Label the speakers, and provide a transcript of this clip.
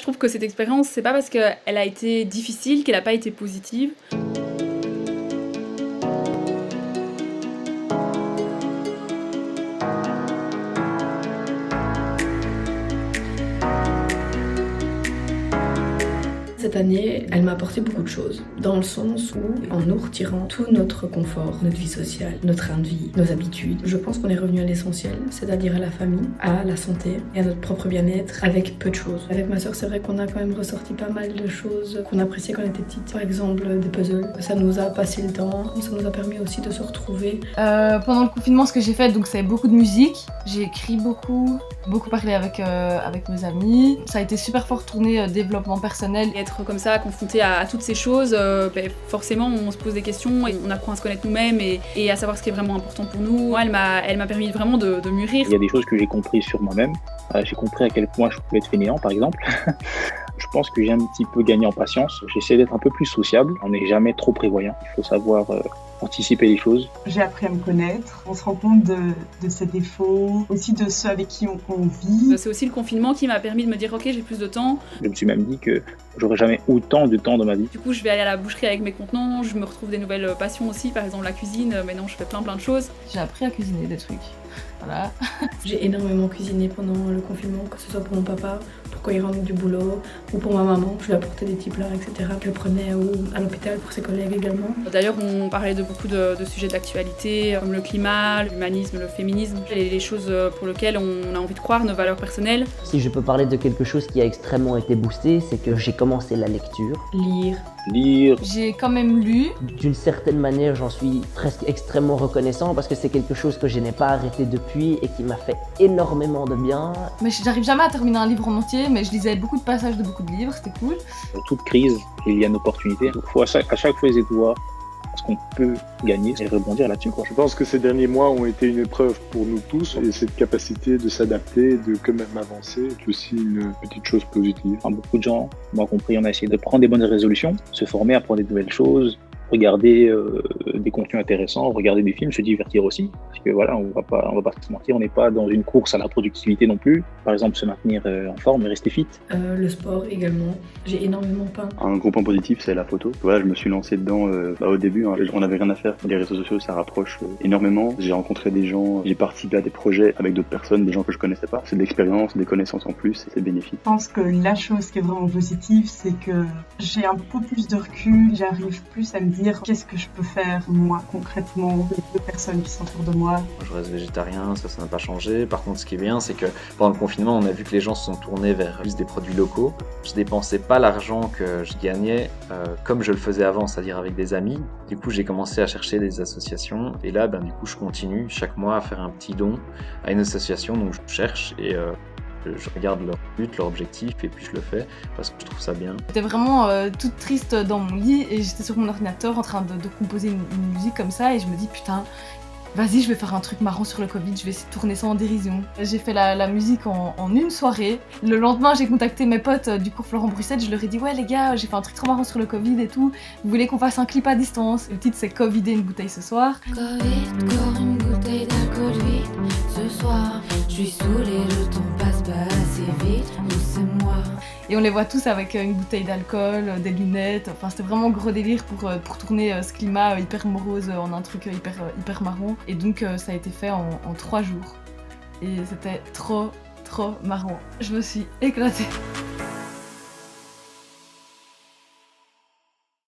Speaker 1: trouve que cette expérience, c'est pas parce qu'elle a été difficile qu'elle a pas été positive.
Speaker 2: Cette année, elle m'a apporté beaucoup de choses, dans le sens où, en nous retirant tout notre confort, notre vie sociale, notre train de vie, nos habitudes, je pense qu'on est revenu à l'essentiel, c'est-à-dire à la famille, à la santé et à notre propre bien-être, avec peu de choses. Avec ma soeur, c'est vrai qu'on a quand même ressorti pas mal de choses qu'on appréciait quand on était petite. Par exemple, des puzzles. Ça nous a passé le temps, ça nous a permis aussi de se retrouver.
Speaker 3: Pendant le confinement, ce que j'ai fait, donc c'est beaucoup de musique. J'ai écrit beaucoup parlé avec mes amis. Ça a été super fort tourné développement personnel.
Speaker 1: Et être comme ça, confronté à toutes ces choses, forcément on se pose des questions et on apprend à se connaître nous-mêmes et à savoir ce qui est vraiment important pour nous. Moi, elle m'a permis vraiment de mûrir.
Speaker 4: Il y a des choses que j'ai comprises sur moi-même. J'ai compris à quel point je pouvais être fainéant, par exemple. Je pense que j'ai un petit peu gagné en patience. J'essaie d'être un peu plus sociable. On n'est jamais trop prévoyant. Il faut savoir anticiper les choses.
Speaker 5: J'ai appris à me connaître. On se rend compte de ses défauts, aussi de ceux avec qui on vit.
Speaker 1: C'est aussi le confinement qui m'a permis de me dire ok, j'ai plus de temps.
Speaker 4: Je me suis même dit que j'aurais jamais autant de temps dans ma vie.
Speaker 1: Du coup, je vais aller à la boucherie avec mes contenants. Je me retrouve des nouvelles passions aussi, par exemple la cuisine. Maintenant, je fais plein de choses.
Speaker 3: J'ai appris à cuisiner des trucs. Voilà.
Speaker 2: J'ai énormément cuisiné pendant le confinement, que ce soit pour mon papa, pour quand il rentre du boulot, ou pour ma maman. Je lui apportais des petits plats, etc. que je prenais à l'hôpital pour ses collègues également.
Speaker 1: D'ailleurs, on parlait de beaucoup de sujets d'actualité, comme le climat, l'humanisme, le féminisme, les choses pour lesquelles on a envie de croire, nos valeurs personnelles.
Speaker 6: Si je peux parler de quelque chose qui a extrêmement été boosté, c'est que j'ai commencé la lecture.
Speaker 2: Lire.
Speaker 3: J'ai quand même lu.
Speaker 6: D'une certaine manière, j'en suis presque extrêmement reconnaissant parce que c'est quelque chose que je n'ai pas arrêté depuis et qui m'a fait énormément de bien.
Speaker 3: Mais j'arrive jamais à terminer un livre en entier, mais je lisais beaucoup de passages de beaucoup de livres, c'était cool.
Speaker 4: Dans toute crise, il y a une opportunité. Il faut à chaque fois essayer de voir ce qu'on peut gagner et rebondir là-dessus.
Speaker 7: Je pense que ces derniers mois ont été une épreuve pour nous tous et cette capacité de s'adapter, de quand même avancer est aussi une petite chose positive.
Speaker 4: Beaucoup de gens, moi compris, on a essayé de prendre des bonnes résolutions, se former, apprendre des nouvelles choses, regarder des contenus intéressants, regarder des films, se divertir aussi. Parce que voilà, on va pas se mentir, on n'est pas dans une course à la productivité non plus. Par exemple, se maintenir en forme et rester fit.
Speaker 2: Le sport également. J'ai énormément peint.
Speaker 8: Un gros point positif, c'est la photo. Voilà, je me suis lancé dedans au début. On n'avait rien à faire. Les réseaux sociaux, ça rapproche énormément. J'ai rencontré des gens, j'ai participé à des projets avec d'autres personnes, des gens que je connaissais pas. C'est de l'expérience, des connaissances en plus et c'est bénéfique.
Speaker 5: Je pense que la chose qui est vraiment positive, c'est que j'ai un peu plus de recul, j'arrive plus à me dire qu'est-ce que je peux faire moi concrètement, les deux personnes qui sont autour de moi.
Speaker 9: Je reste végétarien, ça n'a pas changé. Par contre, ce qui est bien, c'est que pendant le confinement, on a vu que les gens se sont tournés vers plus des produits locaux. Je dépensais pas l'argent que je gagnais comme je le faisais avant, c'est-à-dire avec des amis. Du coup, j'ai commencé à chercher des associations et là, du coup, je continue chaque mois à faire un petit don à une association. Donc, je cherche et je regarde leur but, leur objectif et puis je le fais parce que je trouve ça bien.
Speaker 3: J'étais vraiment toute triste dans mon lit et j'étais sur mon ordinateur en train de composer une musique comme ça et je me dis putain, vas-y, je vais faire un truc marrant sur le Covid, je vais essayer de tourner ça en dérision. J'ai fait la musique en une soirée. Le lendemain, j'ai contacté mes potes du cours Florent Bruxelles, je leur ai dit ouais les gars, j'ai fait un truc trop marrant sur le Covid et tout, vous voulez qu'on fasse un clip à distance? Le titre c'est Covider une bouteille ce soir.
Speaker 10: Covid, encore une bouteille d'alcool vide ce soir. Je suis saoulée, le temps passe pas assez vite, ou c'est moi.
Speaker 3: Et on les voit tous avec une bouteille d'alcool, des lunettes, enfin c'était vraiment gros délire pour tourner ce climat hyper morose en un truc hyper marrant. Et donc ça a été fait en 3 jours. Et c'était trop marrant. Je me suis éclatée.